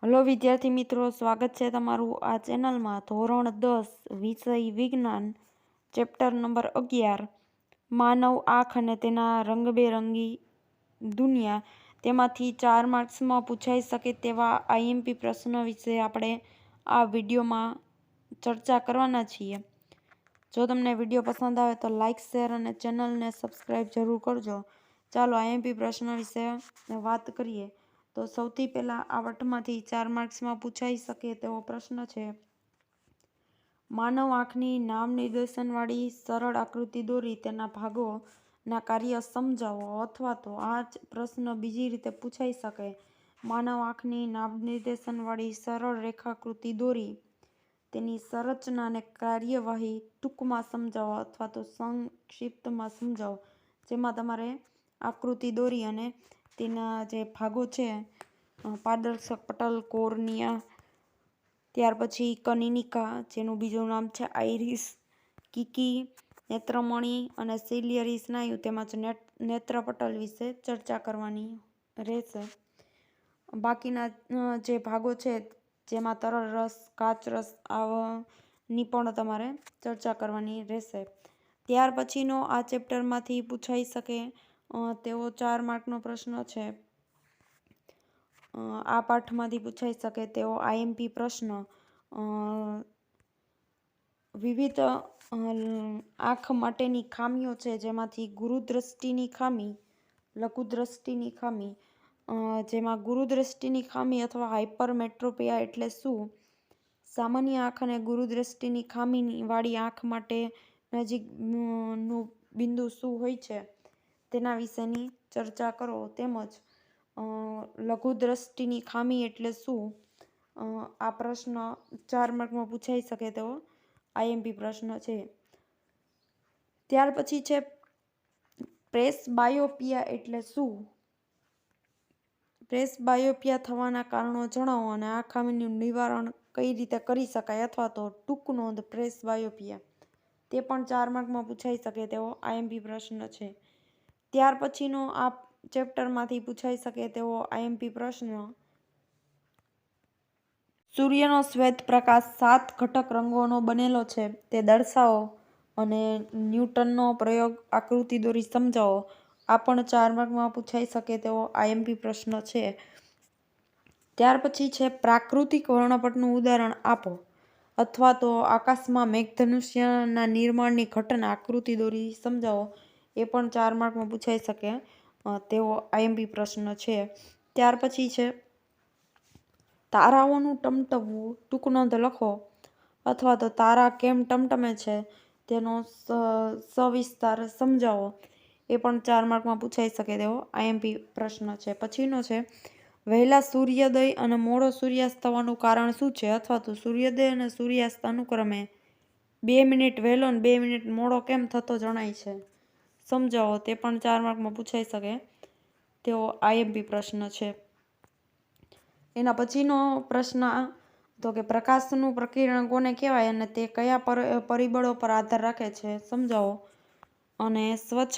Hello વિદ્યાર્થી મિત્રો, સ્વાગત છે તમારું આ ચેનલમાં. ધોરણ 10 વિષય વિજ્ઞાન, ચેપ્ટર નંબર 11 માનવ આંખ અને તેના રંગબેરંગી દુનિયા, તેમાંથી 4 માર્ક્સમાં પૂછાઈ શકે તેવા આઈએમપી પ્રશ્ન વિશે આપણે આ વિડીયોમાં ચર્ચા કરવાના છીએ. જો તમને વિડીયો પસંદ આવે તો લાઇક, શેર અને ચેનલને સબસ્ક્રાઈબ જરૂર કરજો. ચાલો આઈએમપી પ્રશ્ન વિશે વાત કરીએ. તો સૌથી પહેલાં આ વટમાંથી 4 માર્ક્સમાં પૂછાઈ શકે તેવો પ્રશ્ન છે, માનવ આંખની નામ નિર્દેશનવાળી સરળ આકૃતિ દોરી તેના ભાગોના કાર્ય સમજાવો. અથવા તો આ જ પ્રશ્ન બીજી રીતે પૂછાઈ શકે, માનવ આંખની નામ નિર્દેશનવાળી સરળ રેખાકૃતિ દોરી તેની સંરચના અને કાર્યવાહી ટૂંકમાં સમજાવો અથવા તો સંક્ષિપ્તમાં સમજાવો. જેમાં તમારે આકૃતિ દોરી અને તેના જે ભાગો છે, પારદર્શક પટલ, કોર્નિયા, ત્યાર પછી કનિનિકા, જેનું બીજું નામ છે આઇરિસ, કીકી, નેત્રમણી અને સિલિયરી સ્નાયુ, તેમજ નેત્રપટલ વિશે ચર્ચા કરવાની રહેશે. બાકીના જે ભાગો છે જેમાં તરલ રસ, કાચ રસ ની પણ તમારે ચર્ચા કરવાની રહેશે. ત્યાર પછીનો આ ચેપ્ટરમાંથી પૂછાઈ શકે તેવો 4 માર્કનો પ્રશ્ન છે. આ પાઠમાંથી પૂછાઈ શકે તેવો આઈએમપી પ્રશ્ન, વિવિધ આંખ માટેની ખામીઓ છે, જેમાંથી ગુરુદ્રષ્ટિની ખામી, લઘુદ્રષ્ટિની ખામી. જેમાં ગુરુદ્રષ્ટિની ખામી અથવા હાઇપરમેટ્રોપિયા એટલે શું, સામાન્ય આંખ અને ગુરુદ્રષ્ટિની ખામી વાળી આંખ માટે નજીકનું બિંદુ શું હોય છે તેના વિશેની ચર્ચા કરો. તેમજ લઘુદ્રષ્ટિની ખામી એટલે શું, આ પ્રશ્ન 4 માર્કમાં પૂછાઈ શકે તેવો આઈએમપી પ્રશ્ન છે. ત્યાર પછી છે પ્રેસબાયોપિયા એટલે શું, પ્રેસબાયોપિયા થવાના કારણો જણાવો અને આ ખામીનું નિવારણ કઈ રીતે કરી શકાય. અથવા તો ટૂંક નોંધ પ્રેસબાયોપિયા, તે પણ 4 માર્કમાં પૂછાઈ શકે તેવો આઈએમપી પ્રશ્ન છે. ત્યાર પછીનો આ ચેપ્ટરમાંથી પૂછાઈ શકે તેવો આઈએમપી પ્રશ્ન, સૂર્યનો શ્વેત પ્રકાશ 7 ઘટક રંગોનો બનેલો છે તે દર્શાવો અને ન્યૂટનનો પ્રયોગ આકૃતિ દોરી સમજાવો. આ પણ 4 માર્કમાં પૂછાઈ શકે તેવો આઈએમપી પ્રશ્ન છે. ત્યાર પછી છે પ્રાકૃતિક વર્ણપટનું ઉદાહરણ આપો. અથવા તો આકાશમાં મેઘધનુષ્યના નિર્માણની ઘટના આકૃતિ દોરી સમજાવો. એ પણ 4 માર્કમાં પૂછાઈ શકે તેવો આઈએમપી પ્રશ્ન છે. ત્યાર પછી છે તારાઓનું ટમટમવું, ટૂંક નોંધ લખો. અથવા તો તારા કેમ ટમટમે છે તેનો સવિસ્તાર સમજાવો. એ પણ 4 માર્કમાં પૂછાઈ શકે તેવો આઈએમપી પ્રશ્ન છે. પછીનો છે વહેલા સૂર્યોદય અને મોડો સૂર્યાસ્ત થવાનું કારણ શું છે. અથવા તો સૂર્યોદય અને સૂર્યાસ્ત અનુક્રમે 2 મિનિટ વહેલો અને 2 મિનિટ મોડો કેમ થતો જણાય છે, સમજાવો. તે પણ 4 માર્કમાં પૂછાઈ શકે તેવો આઈએમપી પ્રશ્ન છે. એના પછીનો પ્રશ્ન તો કે પ્રકાશનું પ્રકીર્ણન કોને કહેવાય અને તે કયા પરિબળો પર આધાર રાખે છે, સમજાવો. અને સ્વચ્છ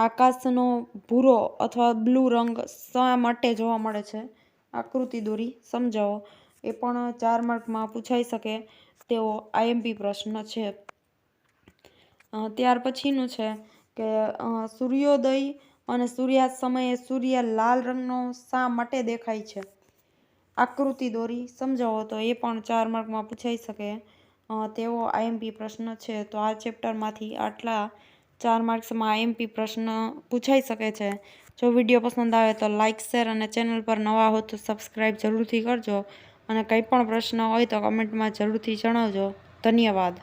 આકાશનો ભૂરો અથવા બ્લુ રંગ શા માટે જોવા મળે છે, આકૃતિ દોરી સમજાવો. એ પણ 4 માર્કમાં પૂછાઈ શકે તેવો આઈએમપી પ્રશ્ન છે. ત્યાર પછીનું છે કે સૂર્યોદય અને સૂર્યાસ્ત સમયે સૂર્ય લાલ રંગનો શા માટે દેખાય છે, આકૃતિ દોરી સમજાવો. તો એ પણ 4 માર્કમાં પૂછાઈ શકે તેવો આઈએમપી પ્રશ્ન છે. તો આ ચેપ્ટરમાંથી આટલા 4 માર્ક્સમાં આઈએમપી પ્રશ્ન પૂછાઈ શકે છે. જો વિડીયો પસંદ આવે તો લાઇક, શેર અને ચેનલ પર નવા હો તો સબસ્ક્રાઈબ જરૂરથી કરજો. અને કંઈ પણ પ્રશ્ન હોય તો કમેન્ટમાં જરૂરથી જણાવજો. ધન્યવાદ.